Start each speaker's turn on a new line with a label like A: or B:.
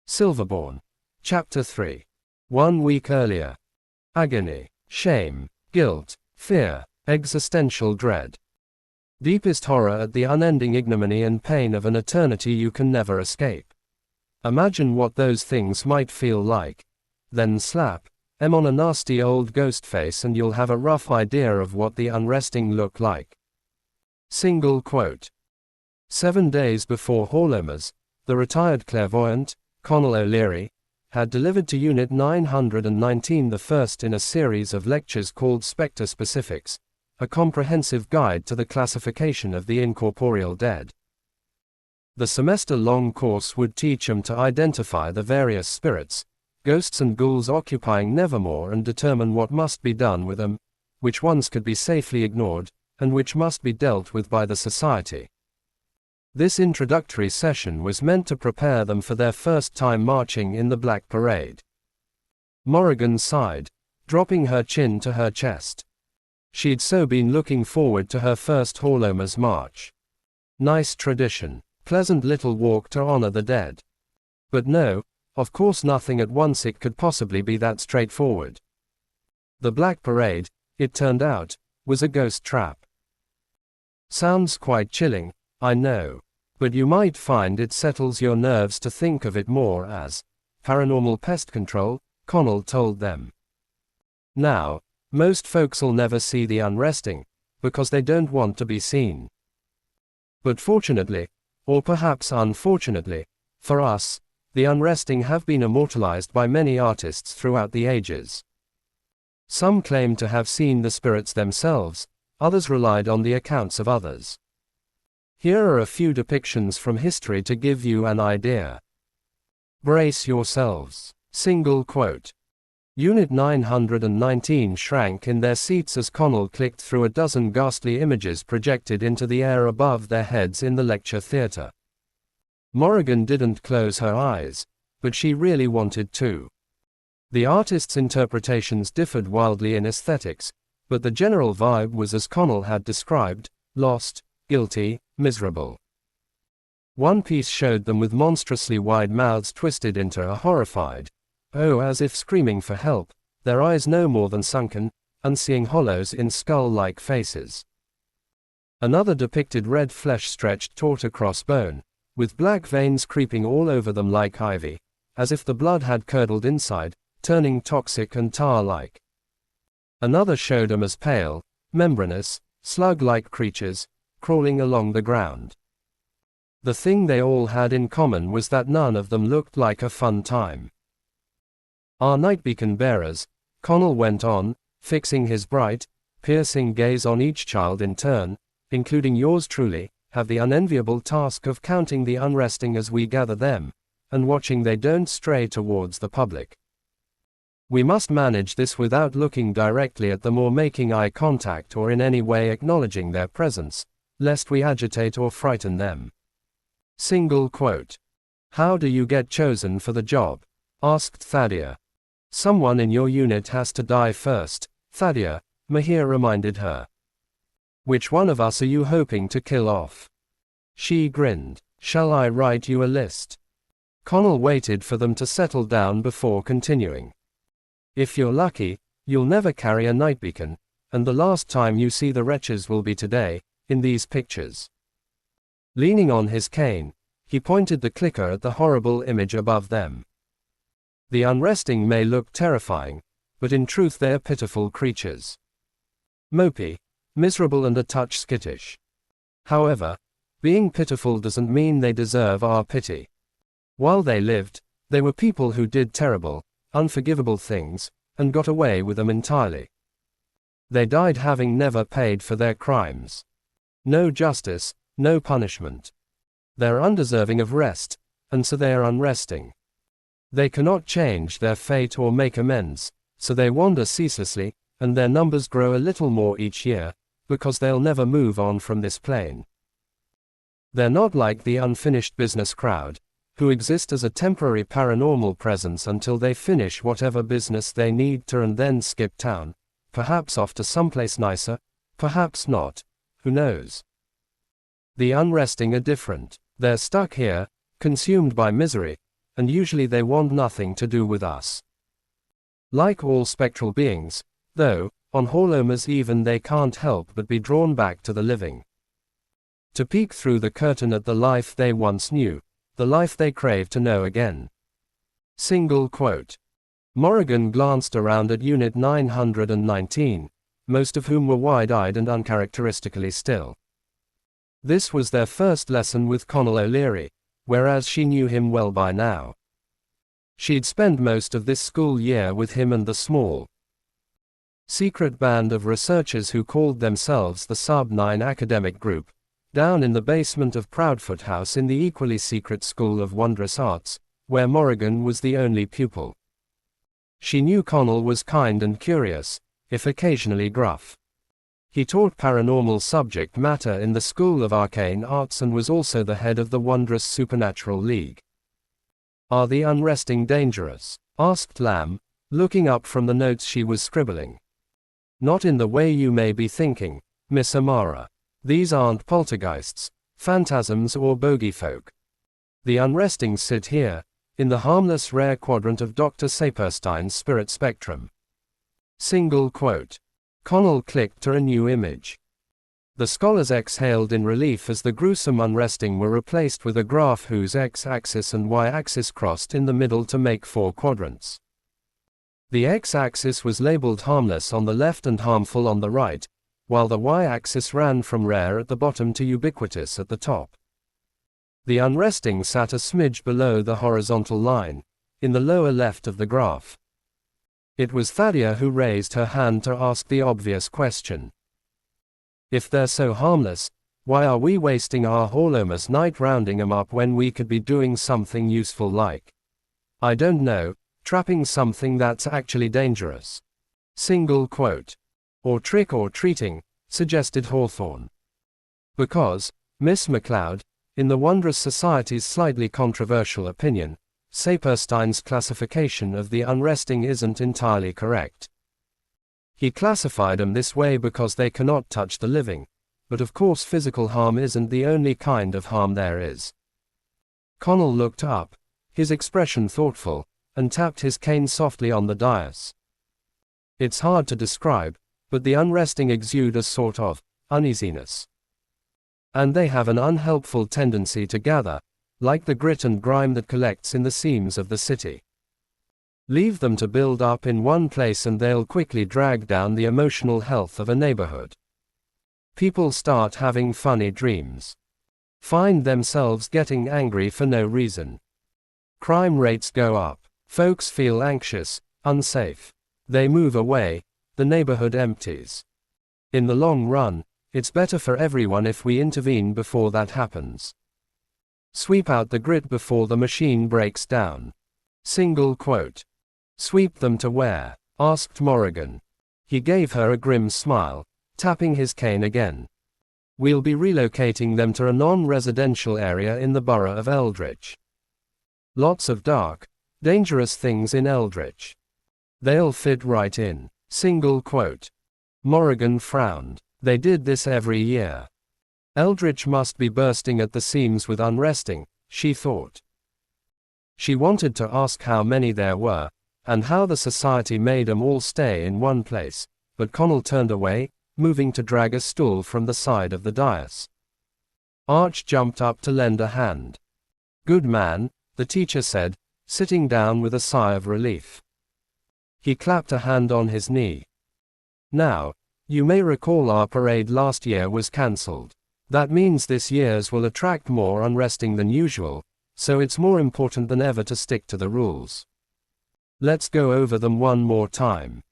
A: Silverborn. Chapter 3. 1 week earlier. Agony, shame, guilt, fear, existential dread. Deepest horror at the unending ignominy and pain of an eternity you can never escape. Imagine what those things might feel like. Then slap them on a nasty old ghost face and you'll have a rough idea of what the unresting look like. Single quote. 7 days before Horlomer's, the retired clairvoyant, Conall O'Leary, had delivered to Unit 919 the first in a series of lectures called Spectre Specifics, a comprehensive guide to the classification of the incorporeal dead. The semester-long course would teach them to identify the various spirits, ghosts and ghouls occupying Nevermoor and determine what must be done with them, which ones could be safely ignored, and which must be dealt with by the society. This introductory session was meant to prepare them for their first time marching in the Black Parade. Morrigan sighed, dropping her chin to her chest. She'd so been looking forward to her first Horlomer's march. Nice tradition, pleasant little walk to honor the dead. But no, of course nothing at once it could possibly be that straightforward. The Black Parade, it turned out, was a ghost trap. Sounds quite chilling, I know. But you might find it settles your nerves to think of it more as paranormal pest control, Conall told them. Now, most folks'll never see the unresting, because they don't want to be seen. But fortunately, or perhaps unfortunately, for us, the unresting have been immortalized by many artists throughout the ages. Some claim to have seen the spirits themselves, others relied on the accounts of others. Here are a few depictions from history to give you an idea. Brace yourselves. Single quote. Unit 919 shrank in their seats as Conall clicked through a dozen ghastly images projected into the air above their heads in the lecture theater. Morrigan didn't close her eyes, but she really wanted to. The artists' interpretations differed wildly in aesthetics, but the general vibe was as Conall had described: lost, guilty, miserable. One piece showed them with monstrously wide mouths twisted into a horrified "oh" as if screaming for help, their eyes no more than sunken, unseeing hollows in skull-like faces. Another depicted red flesh stretched taut across bone, with black veins creeping all over them like ivy, as if the blood had curdled inside, turning toxic and tar-like. Another showed them as pale, membranous, slug-like creatures, crawling along the ground. The thing they all had in common was that none of them looked like a fun time. Our night beacon bearers, Conall went on, fixing his bright, piercing gaze on each child in turn, including yours truly, have the unenviable task of counting the unresting as we gather them, and watching they don't stray towards the public. We must manage this without looking directly at them or making eye contact or in any way acknowledging their presence, lest we agitate or frighten them. Single quote. How do you get chosen for the job? Asked Thadia. Someone in your unit has to die first, Thadia, Mahir reminded her. Which one of us are you hoping to kill off? She grinned. Shall I write you a list? Conall waited for them to settle down before continuing. If you're lucky, you'll never carry a night beacon, and the last time you see the wretches will be today, in these pictures. Leaning on his cane, he pointed the clicker at the horrible image above them. The unresting may look terrifying, but in truth they are pitiful creatures. Mopey, miserable and a touch skittish. However, being pitiful doesn't mean they deserve our pity. While they lived, they were people who did terrible, unforgivable things, and got away with them entirely. They died having never paid for their crimes. No justice, no punishment. They're undeserving of rest, and so they are unresting. They cannot change their fate or make amends, so they wander ceaselessly, and their numbers grow a little more each year, because they'll never move on from this plane. They're not like the unfinished business crowd, who exist as a temporary paranormal presence until they finish whatever business they need to and then skip town, perhaps off to someplace nicer, perhaps not, who knows. The unresting are different. They're stuck here, consumed by misery, and usually they want nothing to do with us. Like all spectral beings, though, on Horlomas even they can't help but be drawn back to the living. To peek through the curtain at the life they once knew, the life they crave to know again. Single quote. Morrigan glanced around at Unit 919, most of whom were wide-eyed and uncharacteristically still. This was their first lesson with Conall O'Leary, whereas she knew him well by now. She'd spent most of this school year with him and the small, secret band of researchers who called themselves the Sub-9 Academic Group, down in the basement of Proudfoot House in the equally secret School of Wondrous Arts, where Morrigan was the only pupil. She knew Conall was kind and curious, if occasionally gruff. He taught paranormal subject matter in the School of Arcane Arts and was also the head of the Wondrous Supernatural League. "Are the Unresting dangerous?" asked Lamb, looking up from the notes she was scribbling. "Not in the way you may be thinking, Miss Amara. These aren't poltergeists, phantasms or bogeyfolk. The Unresting sit here, in the harmless rare quadrant of Dr. Saperstein's spirit spectrum." Single quote. Conall clicked to a new image. The scholars exhaled in relief as the gruesome Unresting were replaced with a graph whose x-axis and y-axis crossed in the middle to make 4 quadrants. The x-axis was labeled harmless on the left and harmful on the right, while the y-axis ran from rare at the bottom to ubiquitous at the top. The Unresting sat a smidge below the horizontal line, in the lower left of the graph. It was Thadia who raised her hand to ask the obvious question. "If they're so harmless, why are we wasting our Horlomas night rounding 'em up when we could be doing something useful like, I don't know, trapping something that's actually dangerous?" Single quote. "Or trick or treating," suggested Hawthorne. "Because, Miss MacLeod, in the Wondrous Society's slightly controversial opinion, Saperstein's classification of the Unresting isn't entirely correct. He classified them this way because they cannot touch the living, but of course physical harm isn't the only kind of harm there is." Conall looked up, his expression thoughtful, and tapped his cane softly on the dais. "It's hard to describe, but the Unresting exude a sort of uneasiness. And they have an unhelpful tendency to gather, like the grit and grime that collects in the seams of the city. Leave them to build up in one place and they'll quickly drag down the emotional health of a neighborhood. People start having funny dreams. Find themselves getting angry for no reason. Crime rates go up. Folks feel anxious, unsafe. They move away, the neighborhood empties. In the long run, it's better for everyone if we intervene before that happens. Sweep out the grit before the machine breaks down." Single quote. "Sweep them to where?" asked Morrigan. He gave her a grim smile, tapping his cane again. "We'll be relocating them to a non-residential area in the borough of Eldritch. Lots of dark, dangerous things in Eldritch. They'll fit right in." Single quote. Morrigan frowned. They did this every year. Eldritch must be bursting at the seams with Unresting, she thought. She wanted to ask how many there were, and how the society made 'em all stay in one place, but Conall turned away, moving to drag a stool from the side of the dais. Arch jumped up to lend a hand. "Good man," the teacher said, sitting down with a sigh of relief. He clapped a hand on his knee. "Now, you may recall our parade last year was cancelled. That means this year's will attract more Unresting than usual, so it's more important than ever to stick to the rules. Let's go over them one more time.